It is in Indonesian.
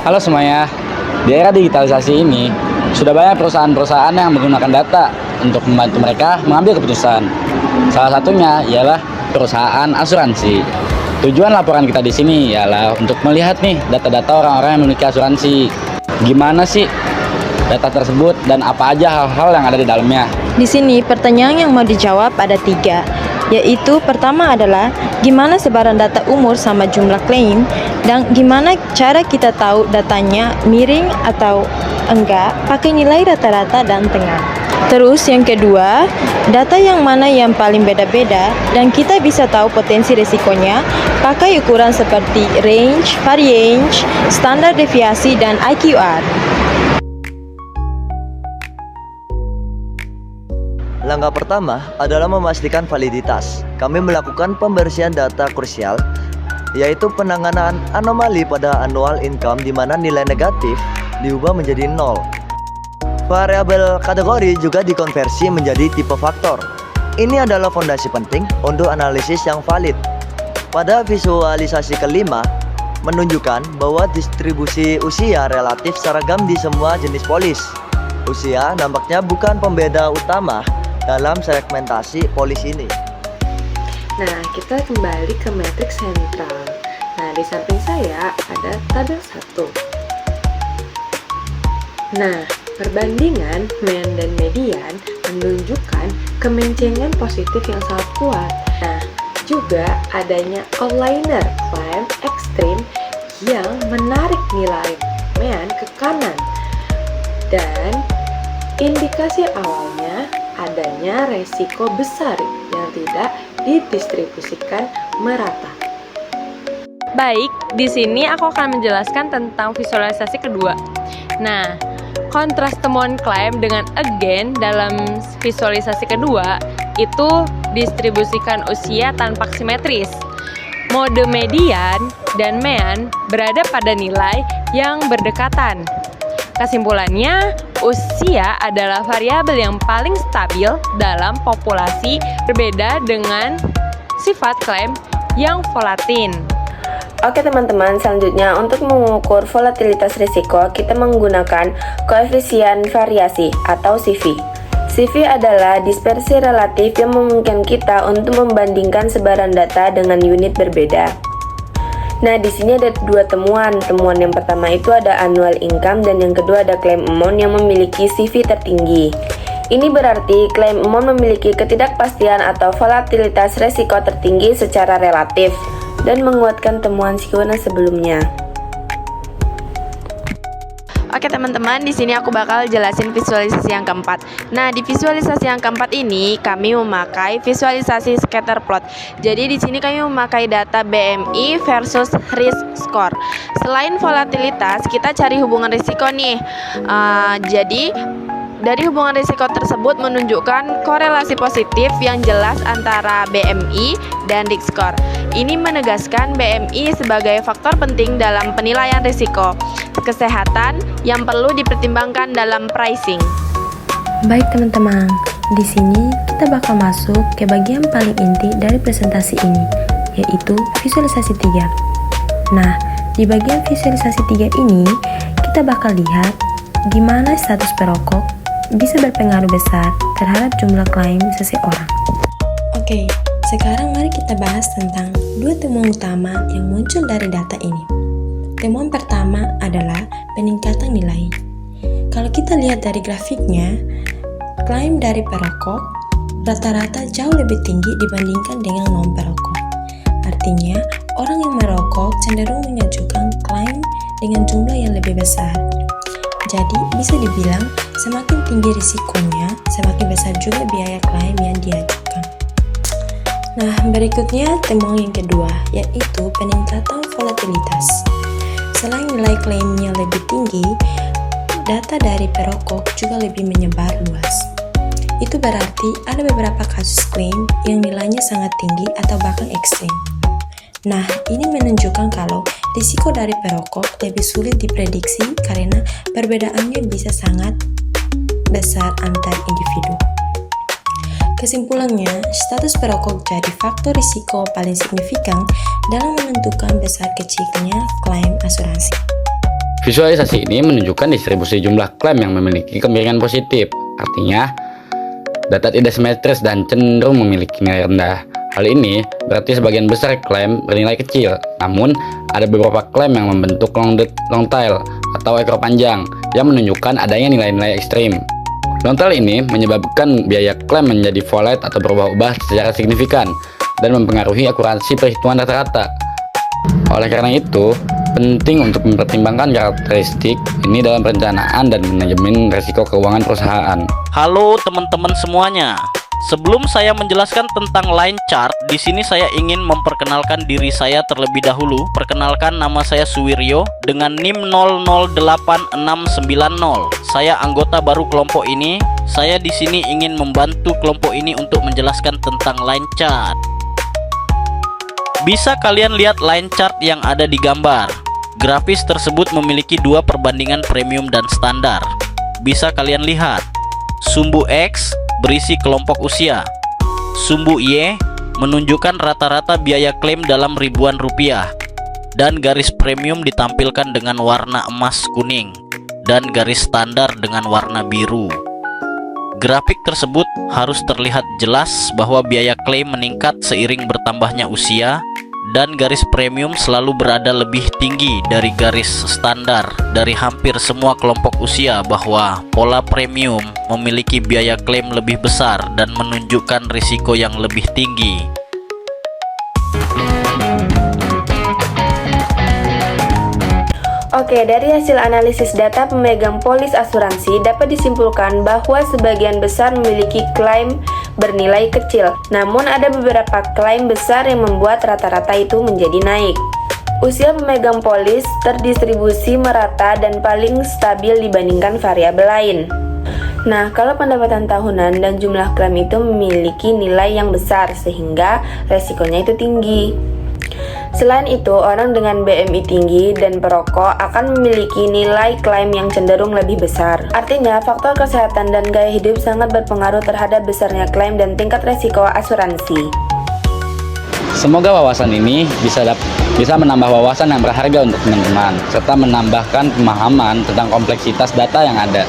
Halo semuanya, di era digitalisasi ini sudah banyak perusahaan-perusahaan yang menggunakan data untuk membantu mereka mengambil keputusan. Salah satunya ialah perusahaan asuransi. Tujuan laporan kita di sini ialah untuk melihat nih data-data orang-orang yang memiliki asuransi. Gimana sih data tersebut dan apa aja hal-hal yang ada di dalamnya? Di sini pertanyaan yang mau dijawab ada 3, yaitu pertama adalah gimana sebaran data umur sama jumlah klaim, dan gimana cara kita tahu datanya miring atau enggak pakai nilai rata-rata dan tengah. Terus yang kedua, data yang mana yang paling beda-beda dan kita bisa tahu potensi risikonya pakai ukuran seperti range, variance, standar deviasi, dan IQR. Langkah pertama adalah memastikan validitas. Kami melakukan pembersihan data krusial, yaitu penanganan anomali pada annual income di mana nilai negatif diubah menjadi 0. Variabel kategori juga dikonversi menjadi tipe faktor. Ini adalah fondasi penting untuk analisis yang valid. Pada visualisasi kelima, menunjukkan bahwa distribusi usia relatif seragam di semua jenis polis. Usia nampaknya bukan pembeda utama dalam segmentasi polis ini. Nah, kita kembali ke matriks sentral. Nah, di samping saya ada tabel 1. Nah, perbandingan mean dan median menunjukkan kemencengan positif yang sangat kuat. Nah, juga adanya outlier claim ekstrim yang menarik nilai mean ke kanan. Dan indikasi awalnya adanya resiko besar yang tidak didistribusikan merata. Baik, di sini aku akan menjelaskan tentang visualisasi kedua. Nah, kontras temuan klaim dengan again dalam visualisasi kedua itu distribusikan usia tanpa simetris. Mode median dan mean berada pada nilai yang berdekatan. Kesimpulannya, usia adalah variabel yang paling stabil dalam populasi, berbeda dengan sifat klaim yang volatil. Oke teman-teman, selanjutnya untuk mengukur volatilitas risiko, kita menggunakan koefisien variasi atau CV. CV adalah dispersi relatif yang memungkinkan kita untuk membandingkan sebaran data dengan unit berbeda. Nah, di sini ada 2 temuan. Temuan yang pertama itu ada annual income dan yang kedua ada claim amount yang memiliki CV tertinggi. Ini berarti claim amount memiliki ketidakpastian atau volatilitas risiko tertinggi secara relatif dan menguatkan temuan Siwana sebelumnya. Oke teman-teman, di sini aku bakal jelasin visualisasi yang keempat. Nah, di visualisasi yang keempat ini kami memakai visualisasi scatter plot. Jadi di sini kami memakai data BMI versus risk score. Selain volatilitas, kita cari hubungan risiko nih. Jadi dari hubungan risiko tersebut menunjukkan korelasi positif yang jelas antara BMI dan risk score. Ini menegaskan BMI sebagai faktor penting dalam penilaian risiko kesehatan yang perlu dipertimbangkan dalam pricing. Baik teman-teman, di sini kita bakal masuk ke bagian paling inti dari presentasi ini, yaitu visualisasi 3. Nah, di bagian visualisasi 3 ini, kita bakal lihat gimana status perokok bisa berpengaruh besar terhadap jumlah klaim seseorang. Oke, sekarang mari kita bahas tentang 2 temuan utama yang muncul dari data ini. Temuan pertama adalah peningkatan nilai. Kalau kita lihat dari grafiknya, klaim dari perokok rata-rata jauh lebih tinggi dibandingkan dengan non-perokok. Artinya, orang yang merokok cenderung mengajukan klaim dengan jumlah yang lebih besar. Jadi, bisa dibilang semakin tinggi risikonya, semakin besar juga biaya klaim yang diajukan. Nah, berikutnya temuan yang kedua, yaitu peningkatan volatilitas. Selain nilai klaimnya lebih tinggi, data dari perokok juga lebih menyebar luas. Itu berarti ada beberapa kasus klaim yang nilainya sangat tinggi atau bahkan ekstrim. Nah, ini menunjukkan kalau risiko dari perokok lebih sulit diprediksi karena perbedaannya bisa sangat besar antar individu. Kesimpulannya, status perokok jadi faktor risiko paling signifikan dalam menentukan besar kecilnya klaim asuransi. Visualisasi ini menunjukkan distribusi jumlah klaim yang memiliki kemiringan positif. Artinya, data tidak simetris dan cenderung memiliki nilai rendah. Hal ini berarti sebagian besar klaim bernilai kecil, namun ada beberapa klaim yang membentuk long tail atau ekor panjang yang menunjukkan adanya nilai-nilai ekstrim. Long tail ini menyebabkan biaya klaim menjadi volatile atau berubah-ubah secara signifikan dan mempengaruhi akurasi perhitungan rata-rata. Oleh karena itu, penting untuk mempertimbangkan karakteristik ini dalam perencanaan dan manajemen risiko keuangan perusahaan. Halo teman-teman semuanya. Sebelum saya menjelaskan tentang line chart, di sini saya ingin memperkenalkan diri saya terlebih dahulu. Perkenalkan, nama saya Suwiryo dengan NIM 008690. Saya anggota baru kelompok ini. Saya di sini ingin membantu kelompok ini untuk menjelaskan tentang line chart. Bisa kalian lihat line chart yang ada di gambar. Grafis tersebut memiliki dua perbandingan premium dan standar. Bisa kalian lihat. Sumbu X berisi kelompok usia. Sumbu Y menunjukkan rata-rata biaya klaim dalam ribuan rupiah. Dan garis premium ditampilkan dengan warna emas kuning dan garis standar dengan warna biru. Grafik tersebut harus terlihat jelas bahwa biaya klaim meningkat seiring bertambahnya usia, dan garis premium selalu berada lebih tinggi dari garis standar dari hampir semua kelompok usia, bahwa pola premium memiliki biaya klaim lebih besar dan menunjukkan risiko yang lebih tinggi. Oke, dari hasil analisis data pemegang polis asuransi dapat disimpulkan bahwa sebagian besar memiliki klaim bernilai kecil. Namun ada beberapa klaim besar yang membuat rata-rata itu menjadi naik. Usia pemegang polis terdistribusi merata dan paling stabil dibandingkan variabel lain. Nah, kalau pendapatan tahunan dan jumlah klaim itu memiliki nilai yang besar sehingga resikonya itu tinggi. Selain itu, orang dengan BMI tinggi dan perokok akan memiliki nilai klaim yang cenderung lebih besar. Artinya, faktor kesehatan dan gaya hidup sangat berpengaruh terhadap besarnya klaim dan tingkat resiko asuransi. Semoga wawasan ini bisa menambah wawasan yang berharga untuk teman-teman, serta menambahkan pemahaman tentang kompleksitas data yang ada.